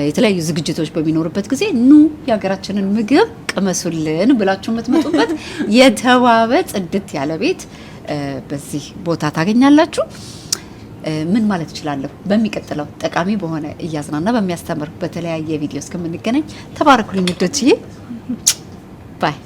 የተለያዩ ዝግጅቶች በሚኖርበት ጊዜ ኑ የሀገራችንን ምግብ ቅመሱልን ብላችሁ የምትመጡበት የተዋበ ጽድት ያለ ቤት በዚህ ቦታ ታገኛላችሁ ምን ማለት እችላለሁ በሚቀጥለው ጠቃሚ በሆነ እያዝናና በሚያስተምር በተለያየ ቪዲዮ እስከምንገናኝ ተባረኩልኝ ውዶችዬ ባይ